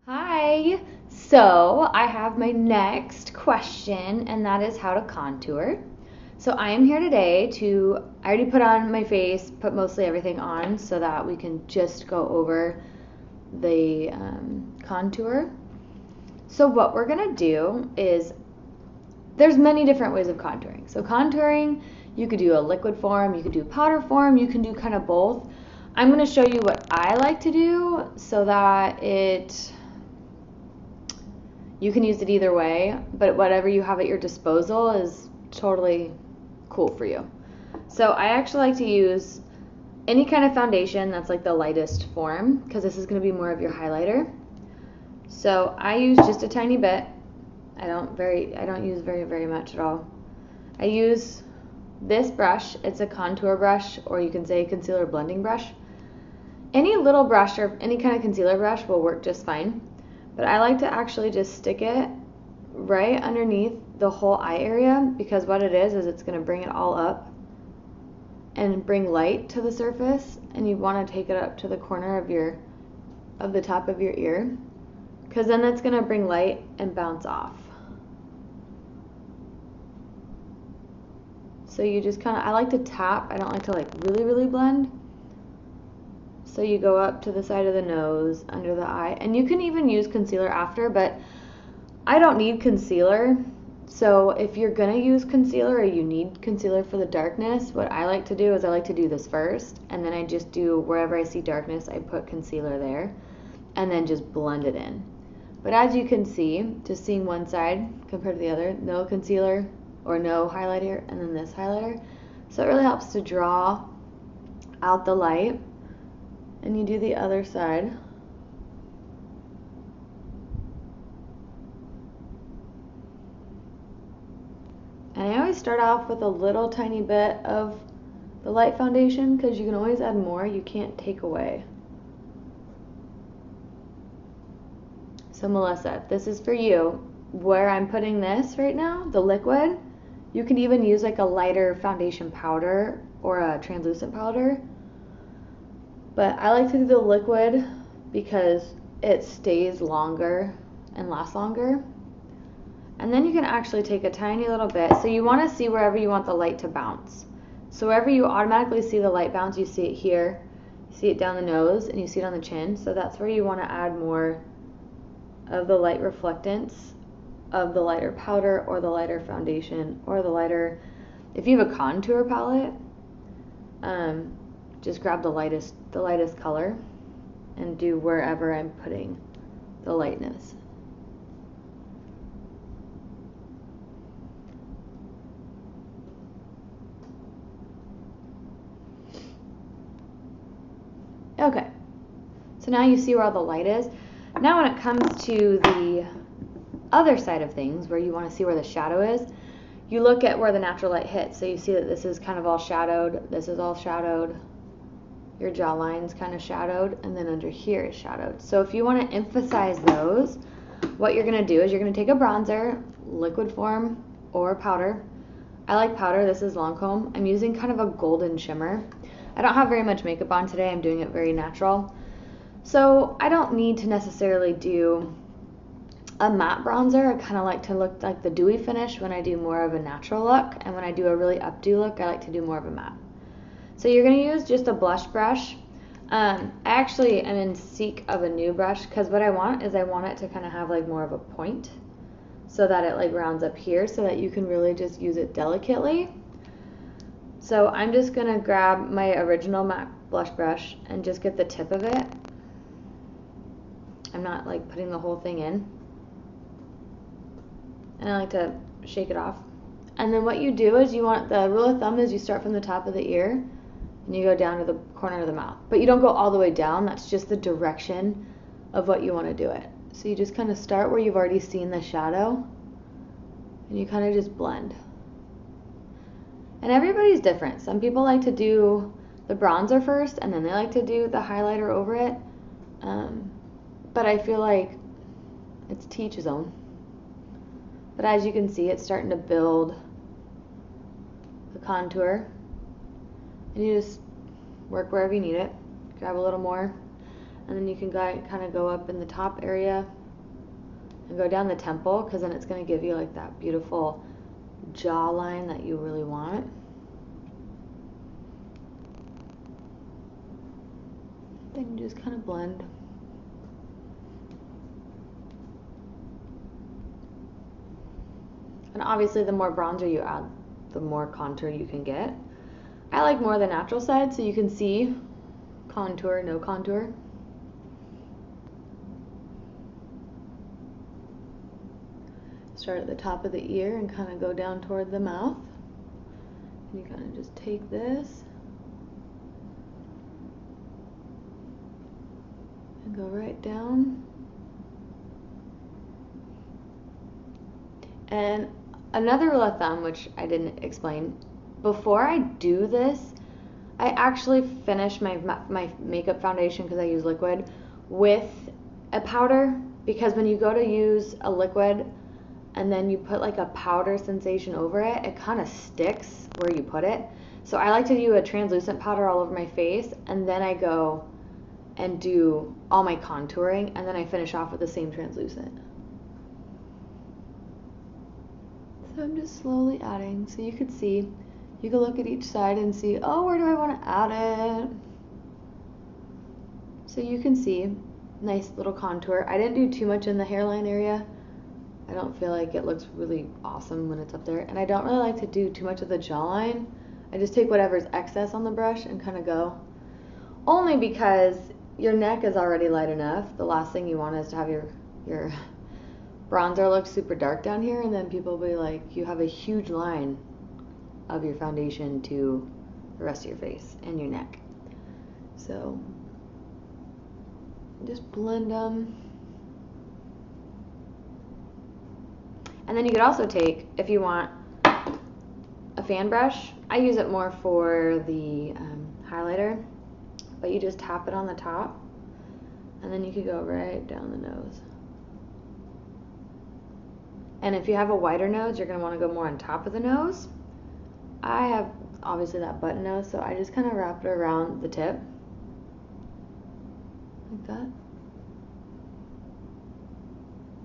Hi. So I have my next question, and that is how to contour. So I am here today I already put on my face, put mostly everything on so that we can just go over the contour. So what we're going to do is, there's many different ways of contouring. So contouring, you could do a liquid form, you could do powder form, you can do kind of both. I'm going to show you what I like to do so that you can use it either way, but whatever you have at your disposal is totally cool for you. So I actually like to use any kind of foundation that's like the lightest form, because this is going to be more of your highlighter. So I use just a tiny bit. I don't use very much at all. I use this brush. It's a contour brush, or you can say concealer blending brush. Any little brush or any kind of concealer brush will work just fine. But I like to actually just stick it right underneath the whole eye area, because what it is it's going to bring it all up and bring light to the surface, and you want to take it up to the corner of the top of your ear, because then that's going to bring light and bounce off. So you just I like to tap. I don't like to like really blend. So you go up to the side of the nose, under the eye, and you can even use concealer after, but I don't need concealer. So if you're gonna use concealer or you need concealer for the darkness, what I like to do is I like to do this first, and then I just do wherever I see darkness, I put concealer there, and then just blend it in. But as you can see, just seeing one side compared to the other, no concealer or no highlighter, and then this highlighter. So it really helps to draw out the light. And you do the other side. And I always start off with a little tiny bit of the light foundation, because you can always add more. You can't take away. So Melissa, if this is for you, where I'm putting this right now, the liquid, you can even use like a lighter foundation powder or a translucent powder. But I like to do the liquid because it stays longer and lasts longer. And then you can actually take a tiny little bit. So you want to see wherever you want the light to bounce. So wherever you automatically see the light bounce, you see it here, you see it down the nose, and you see it on the chin. So that's where you want to add more of the light reflectance of the lighter powder or the lighter foundation or the lighter, if you have a contour palette, just grab the lightest color and do wherever I'm putting the lightness. Okay, so now you see where all the light is. Now when it comes to the other side of things, where you want to see where the shadow is, you look at where the natural light hits. So you see that this is kind of all shadowed, this is all shadowed, your jawline's kind of shadowed, and then under here is shadowed. So if you want to emphasize those, what you're going to do is you're going to take a bronzer, liquid form or powder. I like powder. This is Lancome. I'm using kind of a golden shimmer. I don't have very much makeup on today. I'm doing it very natural. So I don't need to necessarily do a matte bronzer. I kind of like to look like the dewy finish when I do more of a natural look, and when I do a really updo look, I like to do more of a matte. So you're going to use just a blush brush. I actually am in seek of a new brush, because what I want is I want it to kind of have like more of a point, so that it like rounds up here, so that you can really just use it delicately. So I'm just going to grab my original MAC blush brush and just get the tip of it. I'm not like putting the whole thing in. And I like to shake it off. And then what you do is the rule of thumb is you start from the top of the ear and you go down to the corner of the mouth. But you don't go all the way down. That's just the direction of what you want to do it. So you just kind of start where you've already seen the shadow, and you kind of just blend. And everybody's different. Some people like to do the bronzer first, and then they like to do the highlighter over it. But I feel like it's to each his own. But as you can see, it's starting to build the contour. And you just work wherever you need it. Grab a little more. And then you can kind of go up in the top area and go down the temple, because then it's going to give you like that beautiful jawline that you really want. Then you just kind of blend. And obviously the more bronzer you add, the more contour you can get. I like more the natural side, so you can see contour, no contour. Start at the top of the ear and kind of go down toward the mouth. And you kind of just take this and go right down. And another rule of thumb, which I didn't explain, before I do this, I actually finish my makeup foundation, because I use liquid, with a powder, because when you go to use a liquid and then you put like a powder sensation over it, it kind of sticks where you put it. So I like to do a translucent powder all over my face, and then I go and do all my contouring, and then I finish off with the same translucent. So I'm just slowly adding, so you could see, you can look at each side and see, oh, where do I want to add it? So you can see, nice little contour. I didn't do too much in the hairline area. I don't feel like it looks really awesome when it's up there. And I don't really like to do too much of the jawline. I just take whatever's excess on the brush and kind of go. Only because your neck is already light enough. The last thing you want is to have your bronzer look super dark down here, and then people will be like, you have a huge line of your foundation to the rest of your face and your neck. So just blend them. And then you could also take, if you want, a fan brush. I use it more for the highlighter, but you just tap it on the top, and then you could go right down the nose. And if you have a wider nose, you're going to want to go more on top of the nose. I have obviously that button nose, so I just kind of wrap it around the tip like that.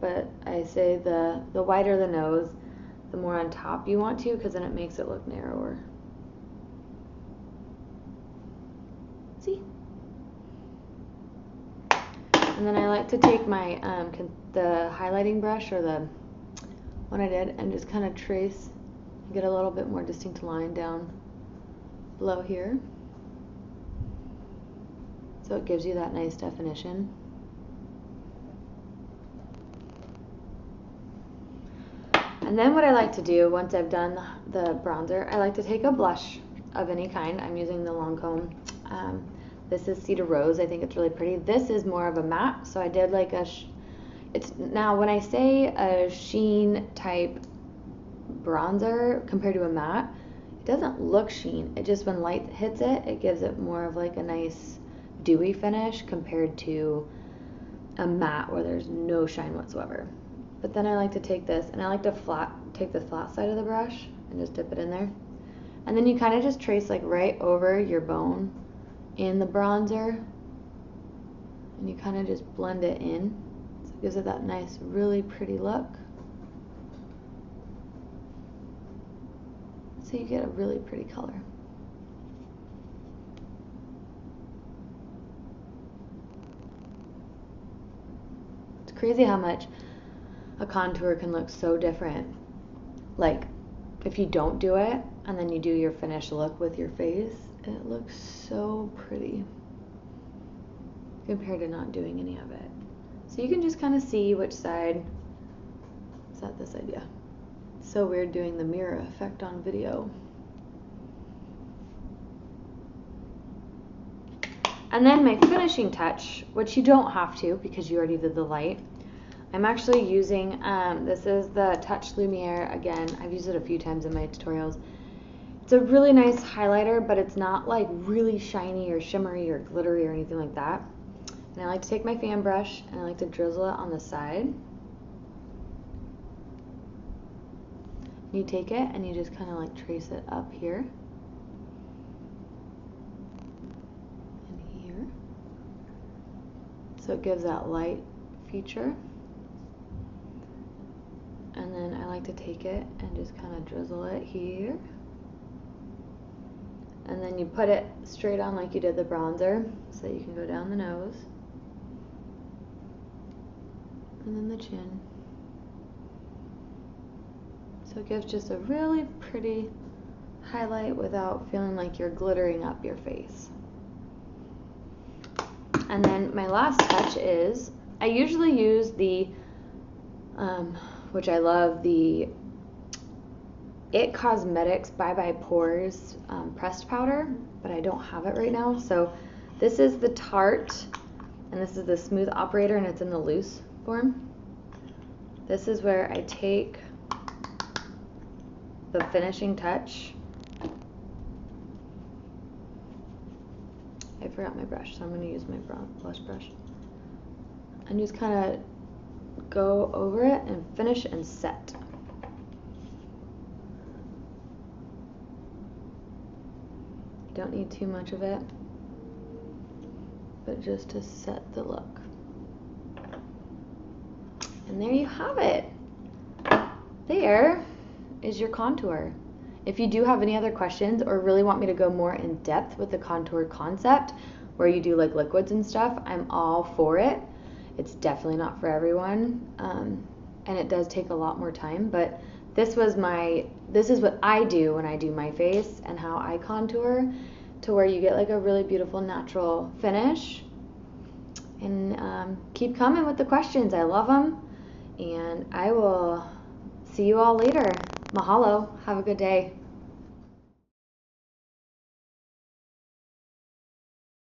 But I say the wider the nose, the more on top you want to, because then it makes it look narrower. See? And then I like to take my the highlighting brush, or the one I did, and just kind of trace, get a little bit more distinct line down below here. So it gives you that nice definition. And then what I like to do once I've done the bronzer, I like to take a blush of any kind. I'm using the Lancome. This is Cedar Rose. I think it's really pretty. This is more of a matte, so I did like a now when I say a sheen type bronzer compared to a matte, it doesn't look sheen. It just, when light hits it, it gives it more of like a nice dewy finish compared to a matte where there's no shine whatsoever. But then I like to take this, and I like to take the flat side of the brush and just dip it in there. And then you kind of just trace like right over your bone in the bronzer, and you kind of just blend it in. So it gives it that nice, really pretty look. So you get a really pretty color. It's crazy how much a contour can look so different. Like, if you don't do it and then you do your finished look with your face, it looks so pretty compared to not doing any of it. So you can just kind of see which side. Is that this side? Yeah. It's so weird doing the mirror effect on video. And then my finishing touch, which you don't have to because you already did the light. I'm actually using, this is the Touch Lumiere. Again, I've used it a few times in my tutorials. It's a really nice highlighter, but it's not like really shiny or shimmery or glittery or anything like that. And I like to take my fan brush and I like to drizzle it on the side. You take it and you just kind of like trace it up here and here. So it gives that light feature. to take it and just kind of drizzle it here. And then you put it straight on like you did the bronzer, so that you can go down the nose. And then the chin. So it gives just a really pretty highlight without feeling like you're glittering up your face. And then my last touch is, I usually use the, which I love, the It Cosmetics Bye Bye Pores pressed powder, but I don't have it right now. So this is the Tarte, and this is the Smooth Operator, and it's in the loose form. This is where I take the finishing touch. I forgot my brush, so I'm going to use my blush brush. And just kind of go over it and finish and set. Don't need too much of it, but just to set the look. And there you have it. There is your contour. If you do have any other questions or really want me to go more in depth with the contour concept, where you do like liquids and stuff, I'm all for it. It's definitely not for everyone, and it does take a lot more time, but this is what I do when I do my face and how I contour, to where you get like a really beautiful natural finish. And keep coming with the questions. I love them, and I will see you all later. Mahalo. Have a good day.